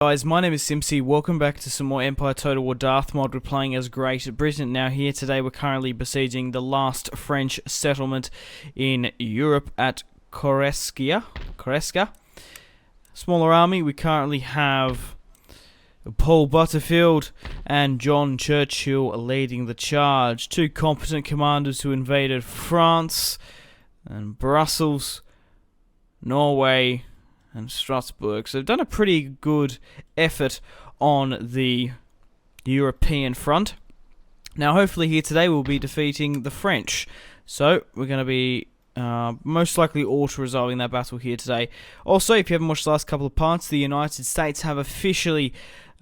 Guys, my name is Simpzy. Welcome back to some more Empire Total War Darthmod. We're playing as Great Britain. Now here today we're currently besieging the last French settlement in Europe at Koreska. Smaller army. We currently have Paul Butterfield and John Churchill leading the charge. Two competent commanders who invaded France and Brussels, Norway and Strasbourg. So they've done a pretty good effort on the European front. Now hopefully here today we'll be defeating the French. So we're going to be most likely auto-resolving that battle here today. Also, if you haven't watched the last couple of parts, the United States have officially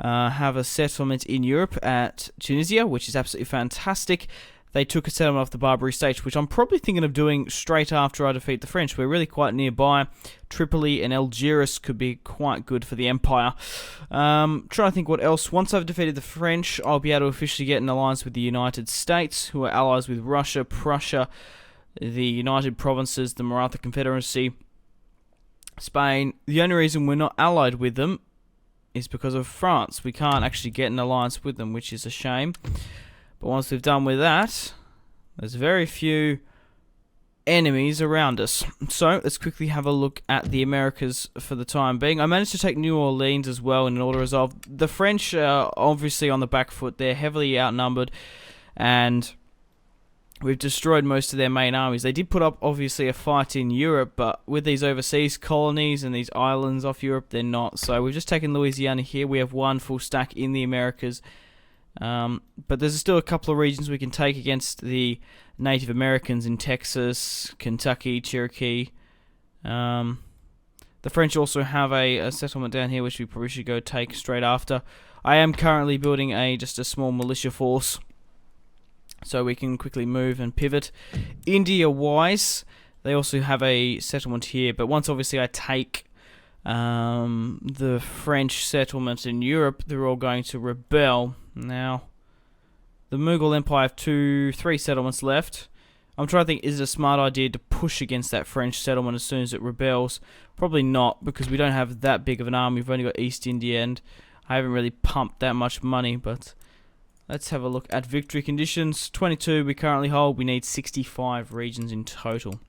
have a settlement in Europe at Tunisia, which is absolutely fantastic. They took a settlement off the Barbary States, which I'm probably thinking of doing straight after I defeat the French. We're really quite nearby. Tripoli and Algiers could be quite good for the Empire. Trying to think what else. Once I've defeated the French, I'll be able to officially get an alliance with the United States, who are allies with Russia, Prussia, the United Provinces, the Maratha Confederacy, Spain. The only reason we're not allied with them is because of France. We can't actually get an alliance with them, which is a shame. But once we've done with that, there's very few enemies around us. So let's quickly have a look at the Americas for the time being. I managed to take New Orleans as well in an auto-resolve. The French are obviously on the back foot. They're heavily outnumbered, and we've destroyed most of their main armies. They did put up, obviously, a fight in Europe, but with these overseas colonies and these islands off Europe, they're not. So we've just taken Louisiana here. We have one full stack in the Americas. But there's still a couple of regions we can take against the Native Americans in Texas, Kentucky, Cherokee. The French also have a settlement down here which we probably should go take straight after. I am currently building just a small militia force so we can quickly move and pivot. India-wise, they also have a settlement here, but once obviously I take the French settlements in Europe, they're all going to rebel. Now, the Mughal Empire have 3 settlements left. I'm trying to think, is it a smart idea to push against that French settlement as soon as it rebels? Probably not, because we don't have that big of an army. We've only got East India, and I haven't really pumped that much money, but let's have a look at victory conditions. 22 we currently hold. We need 65 regions in total.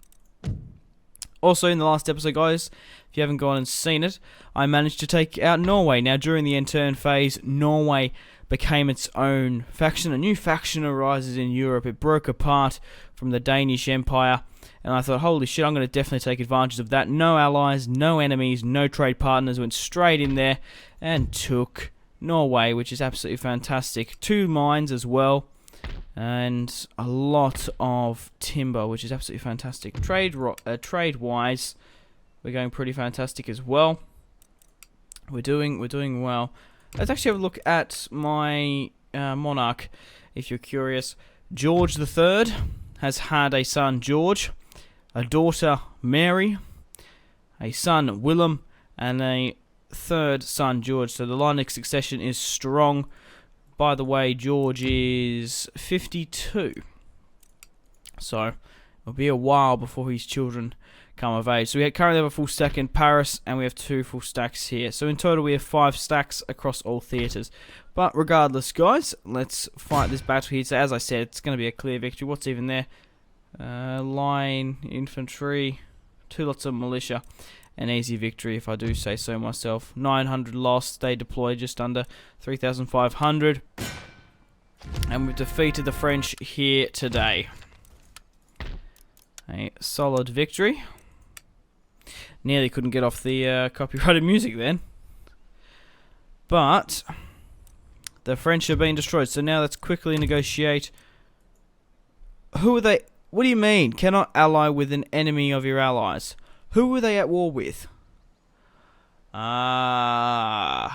Also, in the last episode, guys, if you haven't gone and seen it, I managed to take out Norway. Now, during the end turn phase, Norway became its own faction. A new faction arises in Europe. It broke apart from the Danish Empire, and I thought, holy shit, I'm going to definitely take advantage of that. No allies, no enemies, no trade partners. Went straight in there and took Norway, which is absolutely fantastic. 2 mines as well, and a lot of timber, which is absolutely fantastic. Trade-wise, we're going pretty fantastic as well. We're doing well. Let's actually have a look at my monarch, if you're curious. George III has had a son, George, a daughter, Mary, a son, Willem, and a 3rd son, George. So the line of succession is strong. By the way, George is 52. So it'll be a while before his children come of age. So we currently have a full stack in Paris, and we have 2 full stacks here. So in total we have 5 stacks across all theatres. But regardless, guys, let's fight this battle here. So as I said, it's going to be a clear victory. What's even there? Line, infantry, 2 lots of militia. An easy victory, if I do say so myself. 900 lost. They deployed just under 3,500. And we've defeated the French here today. A solid victory. Nearly couldn't get off the copyrighted music then. But the French are being destroyed. So now let's quickly negotiate. Who are they? What do you mean? Cannot ally with an enemy of your allies? Who were they at war with? The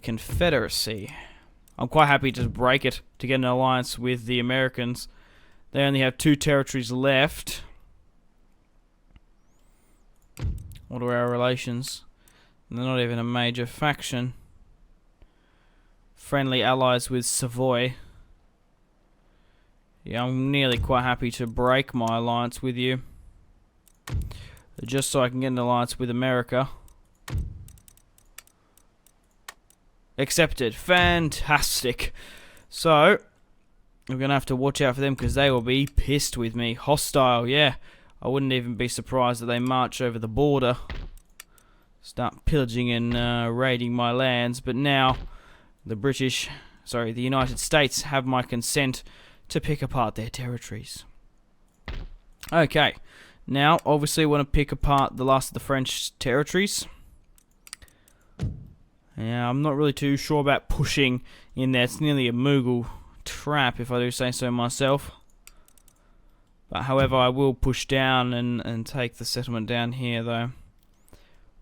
Confederacy. I'm quite happy to break it to get an alliance with the Americans. They only have 2 territories left. What are our relations? They're not even a major faction. Friendly allies with Savoy. Yeah, I'm nearly quite happy to break my alliance with you. just so I can get an alliance with America. Accepted. Fantastic. So, we're going to have to watch out for them because they will be pissed with me. Hostile, yeah. I wouldn't even be surprised that they march over the border. Start pillaging and raiding my lands. But now, the United States have my consent to pick apart their territories. Okay. Now, obviously, we want to pick apart the last of the French territories. Yeah, I'm not really too sure about pushing in there. It's nearly a Mughal trap, if I do say so myself. But however, I will push down and take the settlement down here, though,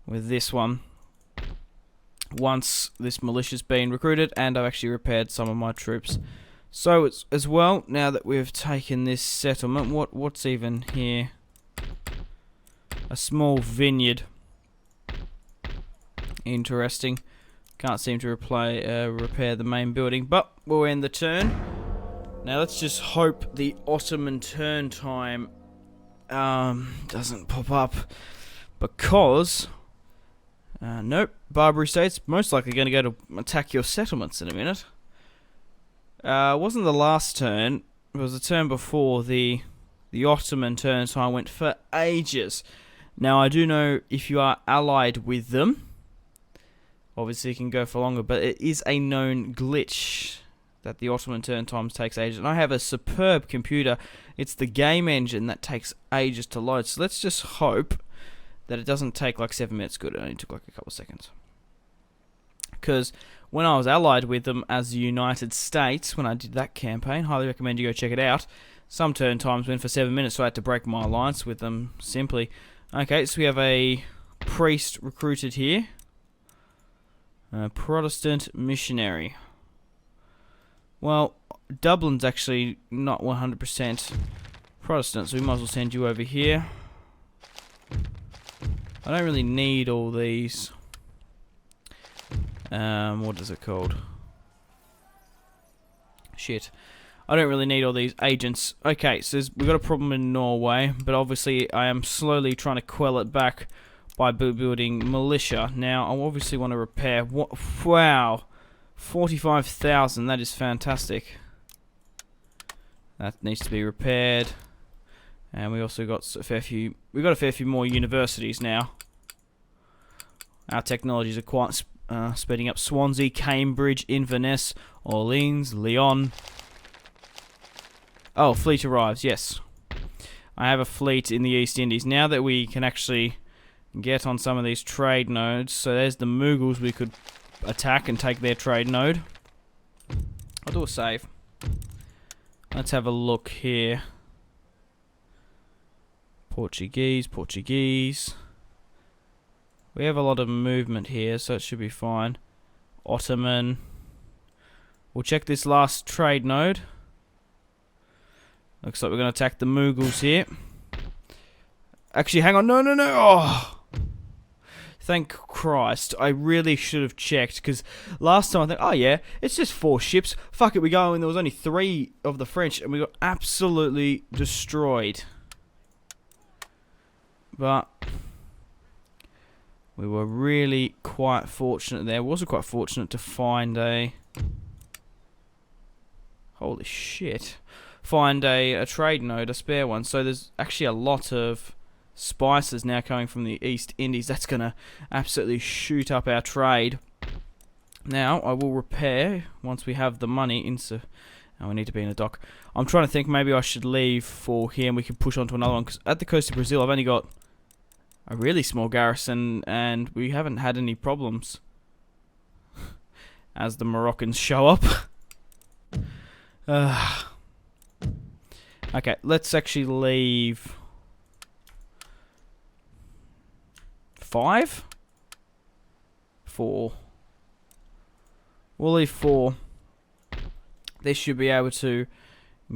with this one. Once this militia's been recruited, and I've actually repaired some of my troops. So, as well, now that we've taken this settlement, what's even here? A small vineyard. Interesting. Can't seem to repair the main building, but we'll end the turn. Now let's just hope the Ottoman turn time doesn't pop up, because nope, Barbary State's most likely going to go to attack your settlements in a minute. It wasn't the last turn; it was the turn before. The Ottoman turn time went for ages. Now I do know if you are allied with them, obviously, it can go for longer, but it is a known glitch that the Ottoman turn times takes ages. And I have a superb computer. It's the game engine that takes ages to load. So let's just hope that it doesn't take like 7 minutes. Good, it only took like a couple of seconds. Because when I was allied with them as the United States, when I did that campaign, highly recommend you go check it out. Some turn times went for 7 minutes, so I had to break my alliance with them simply. Okay, so we have a priest recruited here. Protestant missionary. Well, Dublin's actually not 100% Protestant, so we might as well send you over here. I don't really need all these. What is it called? Shit. I don't really need all these agents. Okay, so we've got a problem in Norway, but obviously I am slowly trying to quell it back by building militia. Now, I obviously want to repair. Wow, 45,000. That is fantastic. That needs to be repaired. And we also got a fair few. We've got a fair few more universities now. Our technologies are quite speeding up. Swansea, Cambridge, Inverness, Orleans, Lyon. Oh, fleet arrives. Yes, I have a fleet in the East Indies now that we can actually get on some of these trade nodes. So there's the Mughals we could attack and take their trade node. I'll do a save. Let's have a look here. Portuguese. We have a lot of movement here, so it should be fine. Ottoman. We'll check this last trade node. Looks like we're going to attack the Mughals here. Actually, hang on. No. Oh! Thank Christ. I really should have checked, because last time I thought, oh yeah, it's just 4 ships. Fuck it, we go, and there was only 3 of the French, and we got absolutely destroyed. But we were really quite fortunate there. We were also quite fortunate to find a... Holy shit. Find a trade node, a spare one. So there's actually a lot of spices now coming from the East Indies. That's going to absolutely shoot up our trade. Now, I will repair once we have the money. Oh, we need to be in a dock. I'm trying to think maybe I should leave for here and we can push on to another one. Because at the coast of Brazil, I've only got a really small garrison and we haven't had any problems as the Moroccans show up. Okay, let's actually leave 5? 4. We'll leave 4. This should be able to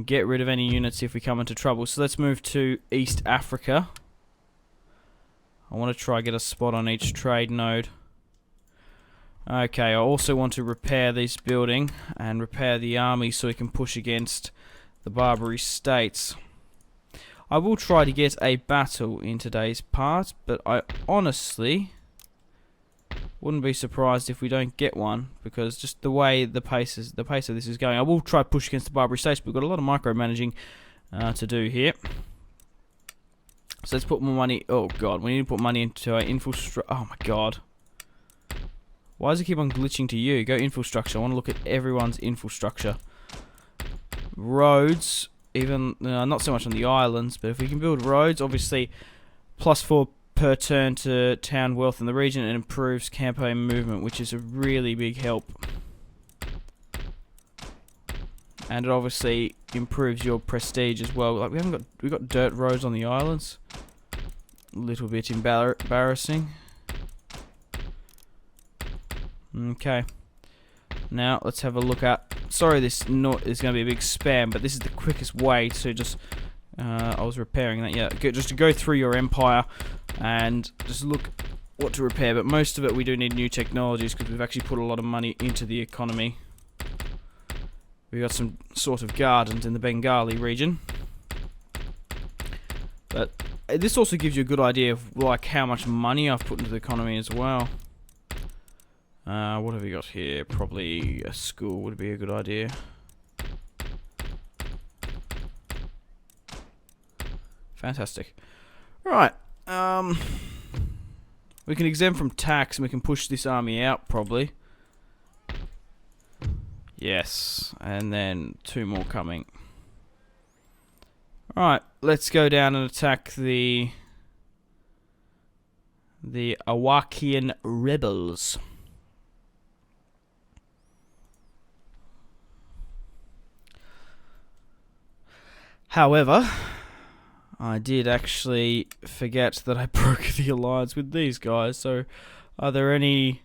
get rid of any units if we come into trouble. So let's move to East Africa. I want to try get a spot on each trade node. Okay, I also want to repair this building and repair the army so we can push against the Barbary States. I will try to get a battle in today's part, but I honestly wouldn't be surprised if we don't get one, because just the way the pace of this is going. I will try to push against the Barbary States, but we've got a lot of micromanaging to do here. So let's put more money. Oh god, we need to put money into our infrastructure. Oh my god. Why does it keep on glitching to you? Go infrastructure. I want to look at everyone's infrastructure. Roads, even not so much on the islands, but if we can build roads, obviously +4 per turn to town wealth in the region, and improves campaign movement, which is a really big help. And it obviously improves your prestige as well. Like we've got dirt roads on the islands. A little bit embarrassing. Okay. Now let's have a look at. Sorry, this is going to be a big spam, but this is the quickest way to just. I was repairing that. Yeah, just to go through your empire and just look what to repair. But most of it, we do need new technologies because we've actually put a lot of money into the economy. We got some sort of gardens in the Bengali region, but this also gives you a good idea of like how much money I've put into the economy as well. What have we got here? Probably a school would be a good idea. Fantastic. Right. We can exempt from tax and we can push this army out probably. Yes, and then 2 more coming. Alright, let's go down and attack the Awakian rebels. However, I did actually forget that I broke the alliance with these guys, so are there any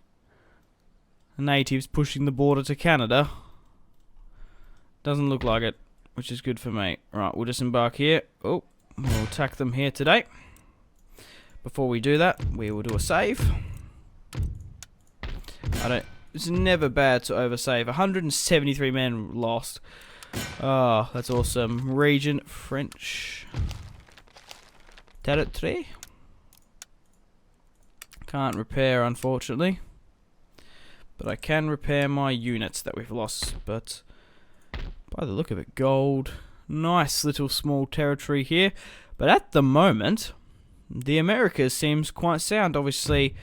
natives pushing the border to Canada? Doesn't look like it, which is good for me. Right, we'll disembark here. Oh, we'll attack them here today. Before we do that, we will do a save. It's never bad to oversave. 173 men lost. Oh, that's awesome. Region French territory. Can't repair, unfortunately. But I can repair my units that we've lost. But by the look of it, gold. Nice little small territory here. But at the moment, the Americas seems quite sound. Obviously,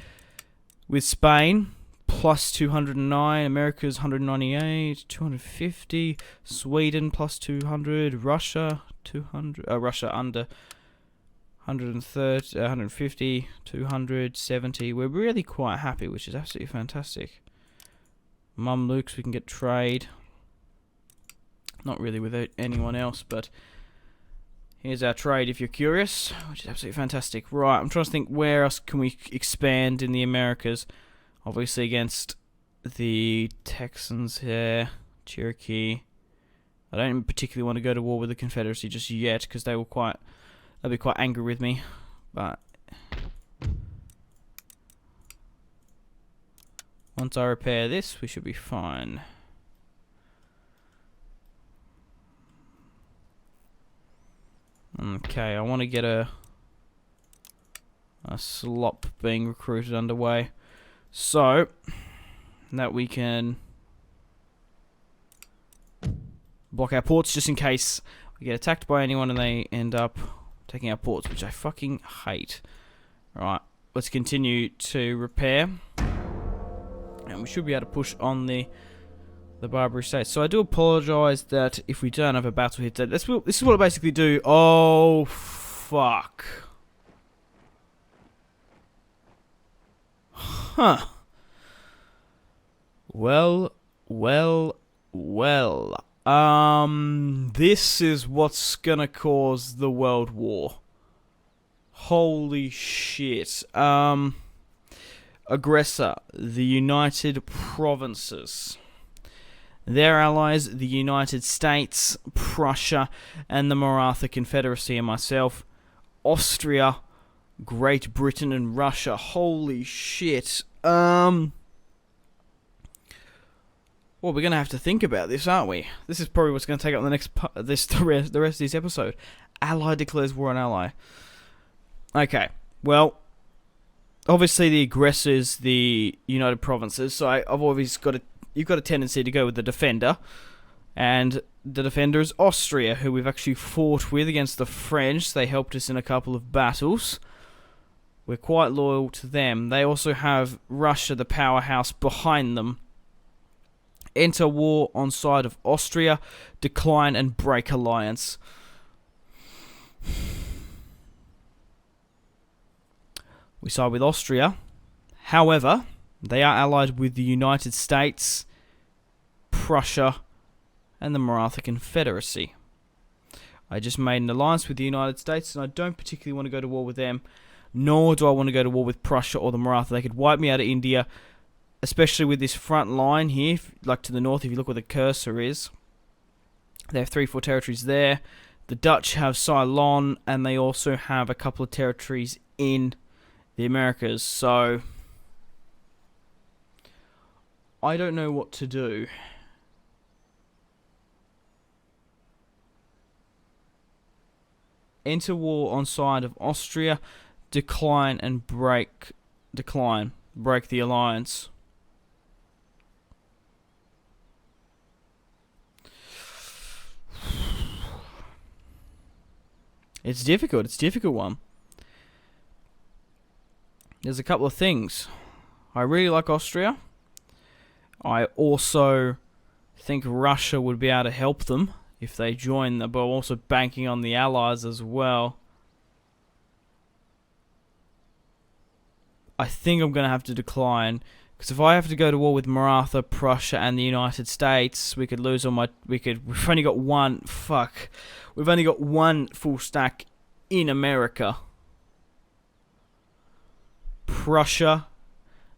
with Spain, plus 209. America's 198. 250. Sweden, plus 200. Russia, 200. Russia under 130, 150. 270. We're really quite happy, which is absolutely fantastic. Mamluks, we can get trade. Not really with anyone else, but here's our trade if you're curious, which is absolutely fantastic. Right, I'm trying to think where else can we expand in the Americas. Obviously against the Texans here, Cherokee. I don't particularly want to go to war with the Confederacy just yet, because they'll be quite angry with me. But once I repair this, we should be fine. Okay, I want to get a slop being recruited underway, so that we can block our ports just in case we get attacked by anyone and they end up taking our ports, which I fucking hate. Right, let's continue to repair, and we should be able to push on the Barbary States. So I do apologise that if we don't have a battle here today. This is what I basically do. Oh, fuck. Huh. Well. This is what's gonna cause the World War. Holy shit. Aggressor, the United Provinces. Their allies, the United States, Prussia, and the Maratha Confederacy, and myself, Austria, Great Britain, and Russia. Holy shit. Well, we're gonna have to think about this, aren't we? This is probably what's gonna take up the next the rest of this episode. Ally declares war on ally. Okay, well, obviously the aggressor is the United Provinces, so I've always got you've got a tendency to go with the defender, and the defender is Austria, who we've actually fought with against the French. They helped us in a couple of battles. We're quite loyal to them. They also have Russia, the powerhouse, behind them. Enter war on side of Austria, decline and break alliance. We side with Austria. However, they are allied with the United States, Prussia, and the Maratha Confederacy. I just made an alliance with the United States, and I don't particularly want to go to war with them, nor do I want to go to war with Prussia or the Maratha. They could wipe me out of India, especially with this front line here, like to the north, if you look where the cursor is. They have 3-4 territories there. The Dutch have Ceylon, and they also have a couple of territories in the Americas, so I don't know what to do. Enter war on side of Austria, decline and break the alliance. It's difficult. It's a difficult one. There's a couple of things. I really like Austria. I also think Russia would be able to help them if they join them, but I'm also banking on the Allies as well. I think I'm going to have to decline, because if I have to go to war with Maratha, Prussia, and the United States, we could lose all my... We've only got one... Fuck. We've only got one full stack in America. Prussia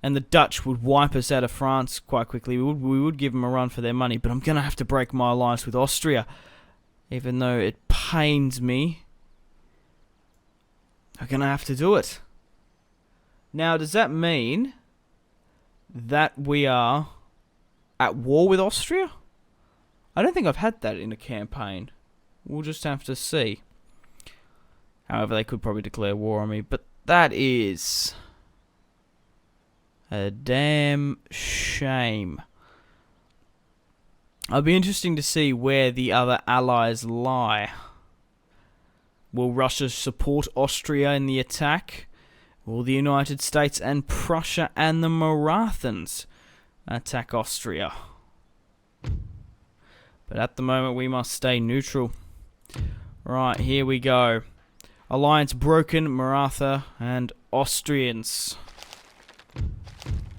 and the Dutch would wipe us out of France quite quickly. We would give them a run for their money, but I'm going to have to break my alliance with Austria. Even though it pains me, I'm going to have to do it. Now, does that mean that we are at war with Austria? I don't think I've had that in a campaign. We'll just have to see. However, they could probably declare war on me, but that is a damn shame. It'll be interesting to see where the other allies lie. Will Russia support Austria in the attack? Will the United States and Prussia and the Marathans attack Austria? But at the moment we must stay neutral. Right, here we go. Alliance broken, Maratha and Austrians.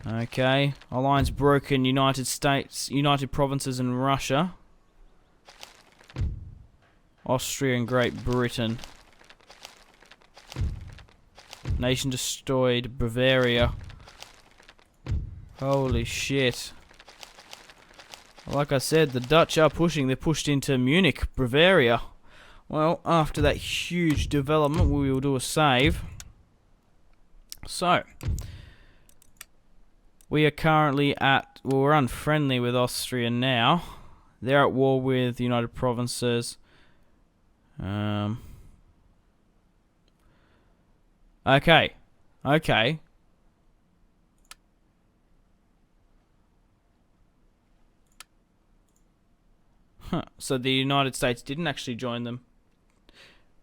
Okay, alliance broken, United States, United Provinces and Russia. Austria and Great Britain. Nation destroyed, Bavaria. Holy shit. Like I said, the Dutch are pushing. They're pushed into Munich, Bavaria. Well, after that huge development, we will do a save. So, we are currently at... Well, we're unfriendly with Austria now. They're at war with the United Provinces. Okay. Okay. Huh. So the United States didn't actually join them.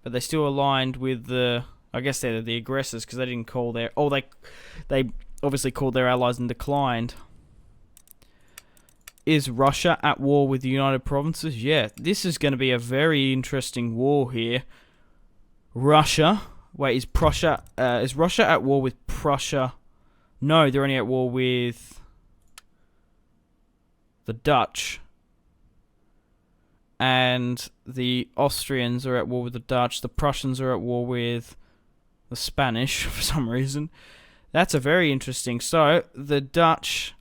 But they still aligned with the... I guess they're the aggressors, because they didn't call their... Oh, they obviously called their allies and declined. Is Russia at war with the United Provinces? Yeah, this is going to be a very interesting war here. Russia... Wait, is Russia at war with Prussia? No, they're only at war with the Dutch. And the Austrians are at war with the Dutch. The Prussians are at war with the Spanish for some reason. That's a very interesting. So, the Dutch,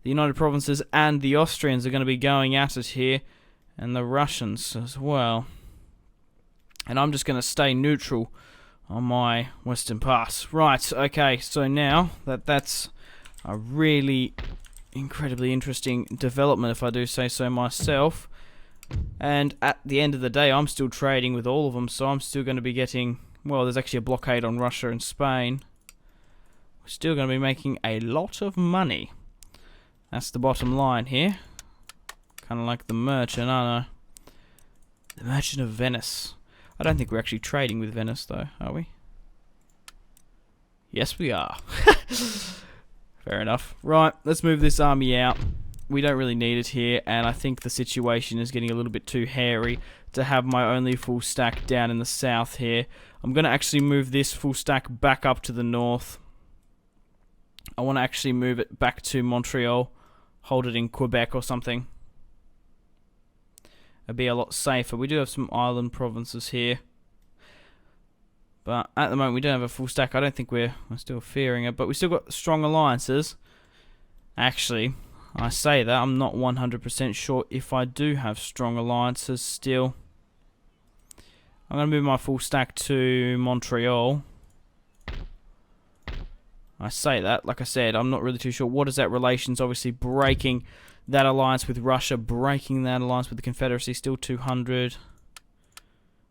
the United Provinces, and the Austrians are going to be going at it here. And the Russians as well. And I'm just going to stay neutral on my Western Pass. Right, okay, so now that's a really incredibly interesting development, if I do say so myself. And at the end of the day, I'm still trading with all of them, so I'm still going to be getting... Well, there's actually a blockade on Russia and Spain. We're still going to be making a lot of money. That's the bottom line here. Kind of like the merchant, aren't I? The Merchant of Venice. I don't think we're actually trading with Venice, though, are we? Yes, we are. Fair enough. Right, let's move this army out. We don't really need it here, and I think the situation is getting a little bit too hairy to have my only full stack down in the south here. I'm going to actually move this full stack back up to the north. I want to actually move it back to Montreal, hold it in Quebec or something. It'd be a lot safer. We do have some island provinces here, but at the moment we don't have a full stack. I don't think we're still fearing it, but we still got strong alliances. Actually, I say that, I'm not 100% sure if I do have strong alliances still. I'm going to move my full stack to Montreal. I say that, like I said, I'm not really too sure. What is that relations? Obviously breaking that alliance with Russia, breaking that alliance with the Confederacy, still 200.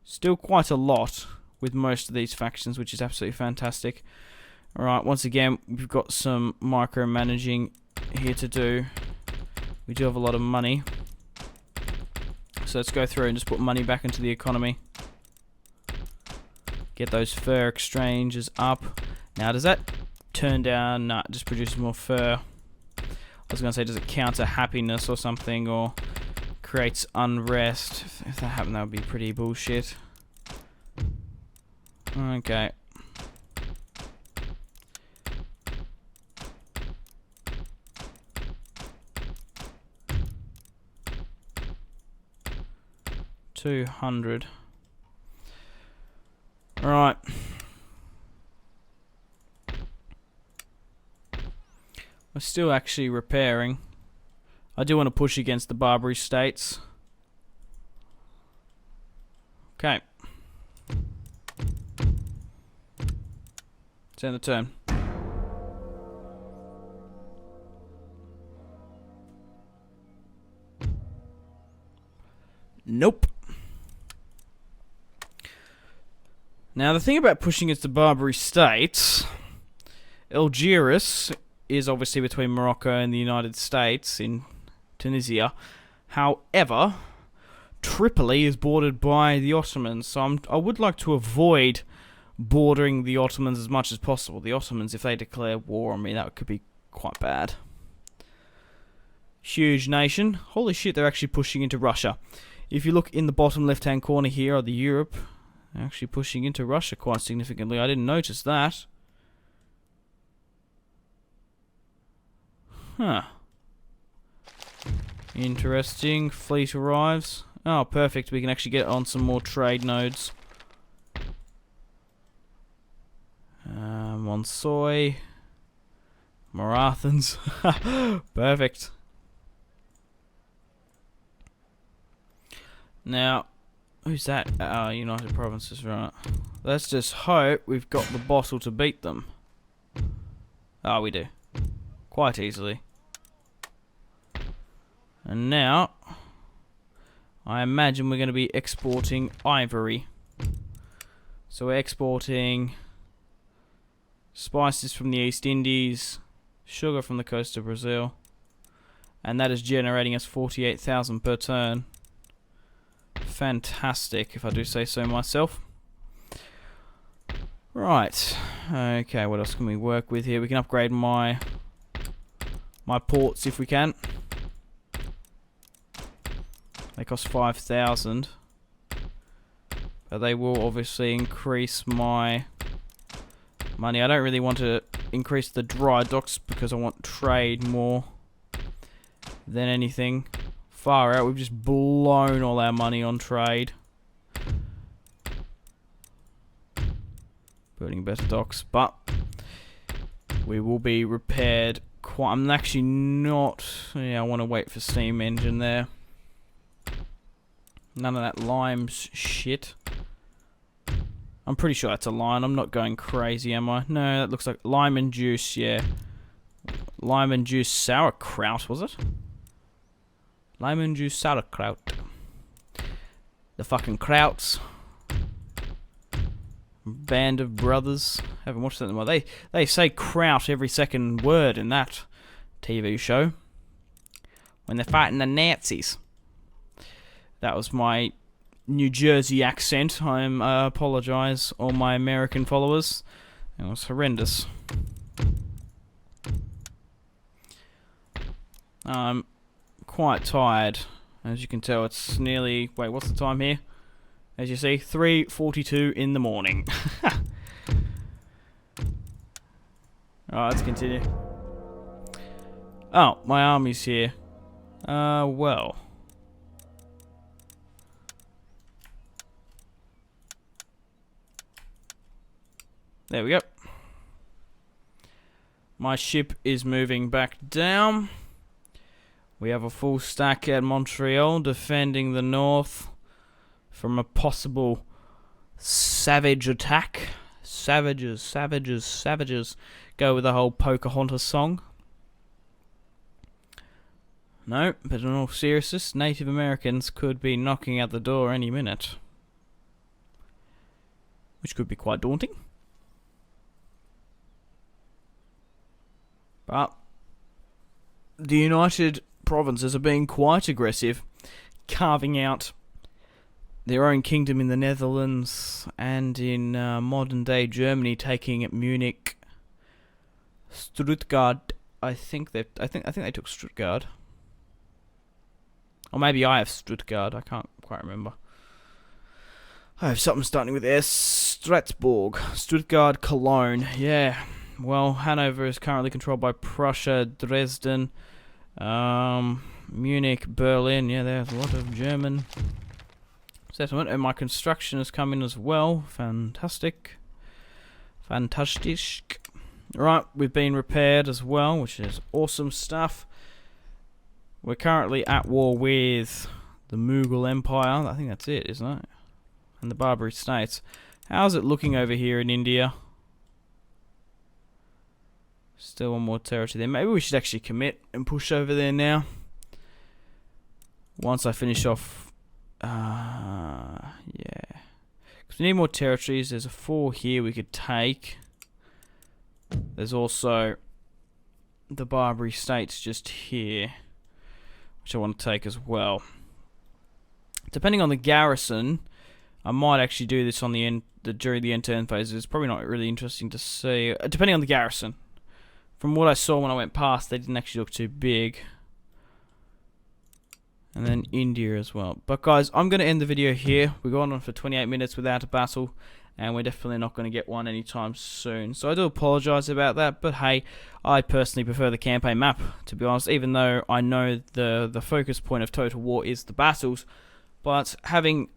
Still quite a lot with most of these factions, which is absolutely fantastic. Alright, once again, we've got some micromanaging here to do. We do have a lot of money, so let's go through and just put money back into the economy. Get those fur exchanges up. Now, does that turn down? Nah, it just produces more fur. I was going to say, does it counter happiness or something, or creates unrest? If that happened, that would be pretty bullshit. Okay. $200. Alright. We're still actually repairing. I do want to push against the Barbary states. Okay. It's end the turn. Nope. Now, the thing about pushing against the Barbary states, Algiers is obviously between Morocco and the United States in Tunisia. However, Tripoli is bordered by the Ottomans, so I would like to avoid bordering the Ottomans as much as possible. The Ottomans, if they declare war on me, that could be quite bad. Huge nation. Holy shit, they're actually pushing into Russia. If you look in the bottom left-hand corner here, are the Europe. They're actually pushing into Russia quite significantly. I didn't notice that. Huh. Interesting. Fleet arrives. Oh, perfect. We can actually get on some more trade nodes. Monsoy. Marathons. Perfect. Now, who's that? United Provinces, right. Let's just hope we've got the bottle to beat them. Oh, we do. Quite easily. And now, I imagine we're going to be exporting ivory. So we're exporting spices from the East Indies, sugar from the coast of Brazil, and that is generating us 48,000 per turn. Fantastic, if I do say so myself. Right. Okay, what else can we work with here? We can upgrade my ports if we can. They cost 5,000. But they will obviously increase my money. I don't really want to increase the dry docks because I want trade more than anything. Far out, we've just blown all our money on trade. Building better docks, but we will be repaired quite. I'm actually not. Yeah, I want to wait for steam engine there. None of that limes shit. I'm pretty sure that's a line. I'm not going crazy, am I? No, that looks like lime and juice, yeah. Lime and juice sauerkraut, was it? Lime and juice sauerkraut. The fucking Krauts. Band of Brothers. Haven't watched that in a while. They say Kraut every second word in that TV show. When they're fighting the Nazis. That was my New Jersey accent. I apologise, all my American followers. It was horrendous. I'm quite tired. As you can tell, it's nearly... Wait, what's the time here? As you see, 3:42 in the morning. Alright, let's continue. Oh, my army's here. Well... There we go. My ship is moving back down. We have a full stack at Montreal defending the north from a possible savage attack. Savages, savages, savages. Go with the whole Pocahontas song. No, but in all seriousness, Native Americans could be knocking at the door any minute. Which could be quite daunting. But the United Provinces are being quite aggressive, carving out their own kingdom in the Netherlands and in modern day Germany, taking Munich, Stuttgart. I think they took Stuttgart, or maybe I have Stuttgart. I can't quite remember. I have something starting with S. Strasbourg, Stuttgart, Cologne. Yeah. Well, Hanover is currently controlled by Prussia, Dresden, Munich, Berlin. Yeah, there's a lot of German settlement. And my construction has come in as well. Fantastic. Fantastic. Right, we've been repaired as well, which is awesome stuff. We're currently at war with the Mughal Empire. I think that's it, isn't it? And the Barbary States. How's it looking over here in India? Still one more territory there. Maybe we should actually commit and push over there now. Once I finish off... yeah. Because we need more territories. There's a 4 here we could take. There's also the Barbary States just here, which I want to take as well. Depending on the garrison, I might actually do this on the end during the end-turn phases. It's probably not really interesting to see. Depending on the garrison. From what I saw when I went past, they didn't actually look too big. And then India as well. But guys, I'm going to end the video here. We've gone on for 28 minutes without a battle. And we're definitely not going to get one anytime soon. So I do apologise about that. But hey, I personally prefer the campaign map, to be honest. Even though I know the focus point of Total War is the battles. But having...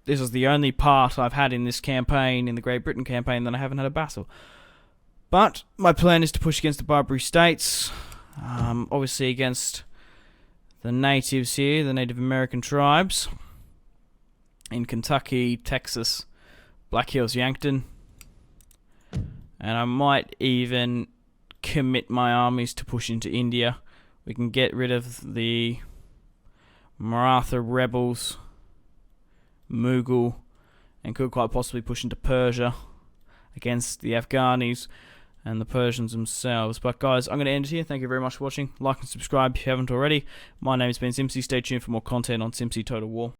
This is the only part I've had in this campaign, in the Great Britain campaign, that I haven't had a battle. But my plan is to push against the Barbary States, obviously against the natives here, the Native American tribes, in Kentucky, Texas, Black Hills, Yankton, and I might even commit my armies to push into India. We can get rid of the Maratha rebels, Mughal, and could quite possibly push into Persia against the Afghanis and the Persians themselves. But guys, I'm going to end it here. Thank you very much for watching. Like and subscribe if you haven't already. My name has been Simpzy. Stay tuned for more content on Simpzy Total War.